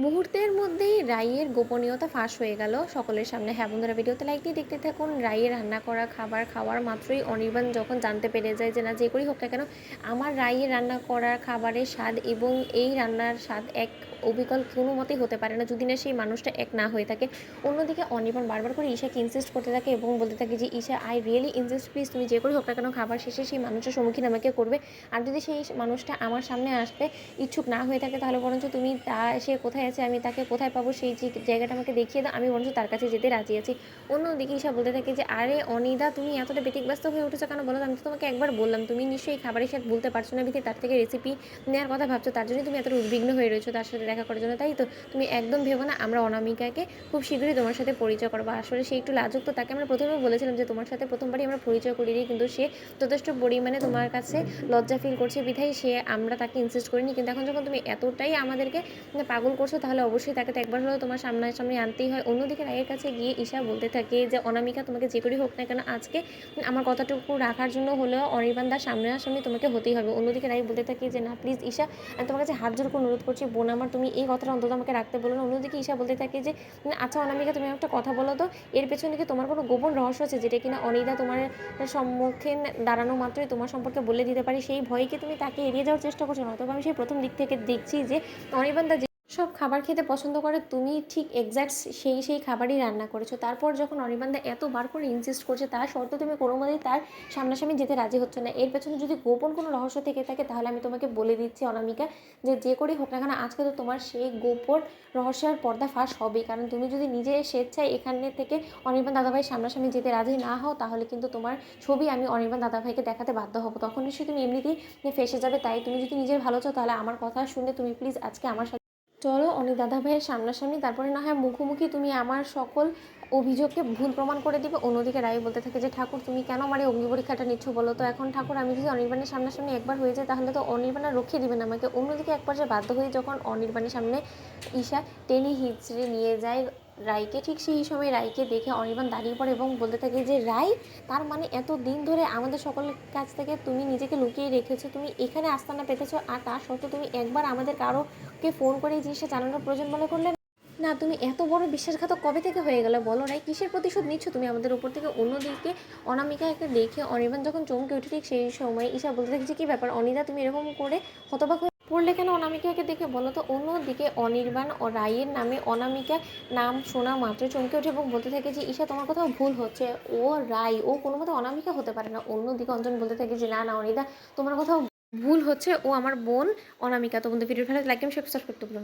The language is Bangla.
মুহূর্তের মধ্যেই রাইয়ের গোপনীয়তা ফাঁস হয়ে গেল সকলের সামনে। হ্যাঁ বন্ধুরা, ভিডিওতে লাইক দিয়ে দেখতে থাকুন। রাইয়ের রান্না করা খাবার খাওয়ার মাত্রই অনির্বাণ যখন জানতে পেরে যায় যে না, যে করেই হোক না কেন আমার রাইয়ের রান্না করা খাবারের স্বাদ এবং এই রান্নার স্বাদ এক অবিকল কোনো মতেই হতে পারে না যদি না সেই মানুষটা এক না হয়ে থাকে। অন্যদিকে অনির্বাণ বারবার করে ঈশাকে ইনসিস্ট করতে থাকে এবং বলতে থাকে যে Isha, I really insist, please তুমি যে করেই হোক না কেন খাবার শেষে সেই মানুষটার সম্মুখীন আমাকে করবে। আর যদি সেই মানুষটা আমার সামনে আসতে ইচ্ছুক না হয়ে থাকে তাহলে বরঞ্চ তুমি সে কোথায় আছে, আমি তাকে কোথায় পাবো, সেই যে জায়গাটা আমাকে দেখিয়ে দাও, আমি বরঞ্চ তার কাছে যেতে রাজি আছি। অন্যদিকে ঈশা বলতে থাকে যে আরে অনিদা, তুমি এতটা ব্যতিব্যস্ত হয়ে উঠেছো কেন বলো তো? আমি তো তোমাকে একবার বললাম, তুমি নিশ্চয়ই খাবারের সাথে ভুলতে পারছো না বিধে তার থেকে রেসিপি নেওয়ার কথা ভাবছো, তার জন্য তুমি এতটা উদ্বিগ্ন হয়ে রয়েছো তার সাথে দেখা করার জন্য, তাই তো? তুমি একদম ভেবো না, আমরা অনামিকাকে খুব শীঘ্রই তোমার সাথে পরিচয় করবো। আসলে সে একটু লাজুক, তো তাকে আমরা প্রথমে বলেছিলাম যে তোমার সাথে প্রথমবারই আমরা পরিচয় করিয়ে দিই, কিন্তু সে যথেষ্ট পরিমাণে তোমার কাছে লজ্জা ফিল করছে বিধায় আমরা তাকে ইনসিস্ট করিনি। কিন্তু এখন যখন তুমি এতটাই আমাদেরকে পাগল করছো তাহলে অবশ্যই তাকে তো একবার হলেও তোমার সামনাসামনি আনতেই হয়। অন্যদিকে রায়ের কাছে গিয়ে ঈশা বলতে থাকে যে অনামিকা, তোমাকে যে করেই হোক না কেন আজকে আমার কথাটুকু রাখার জন্য হলেও অনির্বাণ দার সামনাসামনি তোমাকে হতেই হবে। অন্যদিকে রায় বলতে থাকে যে না প্লিজ ঈশা, আমি তোমার কাছে হাত জোর করে অনুরোধ করছি বোন আমার, তুমি এই কথাটা অন্তত আমাকে রাখতে বলো না। অন্যদিকে ঈশা বলতে থাকে যে আচ্ছা অনামিকা, তুমি একটা কথা বলো তো, এর পেছনে কি তোমার কোনো গোপন রহস্য আছে যেটা কিনা অনিদা তোমার সম্মুখীন দাঁড়ানো মাত্রই তোমার সম্পর্কে বলে দিতে পারি, সেই ভয়ে কি তুমি তাকে এড়িয়ে যাওয়ার চেষ্টা করছো? না, তবে আমি সেই প্রথম দিক থেকে দেখছি যে অনির্বাণ দা সব খাবার খেতে পছন্দ করে তুমি ঠিক এক্স্যাক্ট সেই খাবারই রান্না করেছো। তারপর যখন অনির্বাণদা এতবার করে ইনসিস্ট করছে তার সত্ত্বেও তুমি কোনো মতেই তার সামনাসামনি যেতে রাজি হচ্ছে না, এর পেছনে যদি গোপন কোনো রহস্য থেকে থাকে তাহলে আমি তোমাকে বলে দিচ্ছি অনামিকা, যে যে করেই হোক না কেন আজকে তো তোমার সেই গোপন রহস্যের পর্দা ফাঁস হবেই। কারণ তুমি যদি নিজে স্বেচ্ছায় এখানে থেকে অনির্বাণ দাদাভাইয়ের সামনাসামনি যেতে রাজি না হও তাহলে কিন্তু তোমার ছবি আমি অনির্বাণ দাদাভাইকে দেখাতে বাধ্য হবো, তখন নিশ্চয়ই তুমি এমনিতেই ফেসে যাবে। তাই তুমি যদি নিজের ভালো চাও তাহলে আমার কথা শুনে তুমি প্লিজ আজকে আমার সাথে চলো অনিক দাদা ভাইয়ের সামনাসামনি, তারপরে না হয় মুখোমুখি তুমি আমার সকল অভিযোগকে ভুল প্রমাণ করে দিবে। অন্যদিকে রায় বলতে থাকে যে ঠাকুর, তুমি কেন আমার এই অগ্নি পরীক্ষাটা নিচ্ছ বলো তো? এখন ঠাকুর আমি যদি অনির্বাণের সামনাসামনি একবার হয়ে যায় তাহলে তো অনির্বাণ আর রক্ষে দিবেন আমাকে। অন্যদিকে এক পর্যায়ে বাধ্য হয়ে যখন অনির্বাণের সামনে ঈশা টেনে হিচড়ে নিয়ে যায় রায়কে, ঠিক সেই সময় রায়কে দেখে অনির্বাণ দাঁড়িয়ে পড়ে এবং বলতে থাকে যে রায়, তার মানে এত দিন ধরে আমাদের সকলের কাছ থেকে তুমি নিজেকে লুকিয়ে রেখেছো, তুমি এখানে আস্তানা পেতেছো, আর তার সত্ত্বেও তুমি একবার আমাদের কারোকে ফোন করে এই জিনিসটা জানানোর প্রয়োজন মনে করলে না? তুমি এত বড় বিশ্বাসঘাতক কবে থেকে হয়ে গেল বলো রাই? কিসের প্রতিশোধ নিচ্ছ তুমি আমাদের উপর থেকে? অন্যদিকে অনামিকাকে দেখে অনির্বাণ যখন চমকে উঠে ঠিক সেই সময় ঈশা বলতে থাকে যে কী ব্যাপার অনিদা, তুমি এরকম করে হতবাক হয়ে পড়লে কেন অনামিকাকে দেখে বলো তো? অন্যদিকে অনির্বাণ ও রায়ের নামে অনামিকা নাম শোনা মাত্র চমকে ওঠে এবং বলতে থাকে যে ঈশা, তোমার কোথাও ভুল হচ্ছে, ও রায়, ও কোনো মতো অনামিকা হতে পারে না। অন্যদিকে অঞ্জন বলতে থাকে যে না না অনিদা, তোমার কোথাও ভুল হচ্ছে, ও আমার বোন অনামিকা। তো বন্ধু, ভিডিও ভালো লাগলে সাবস্ক্রাইব করতে ভুলো না।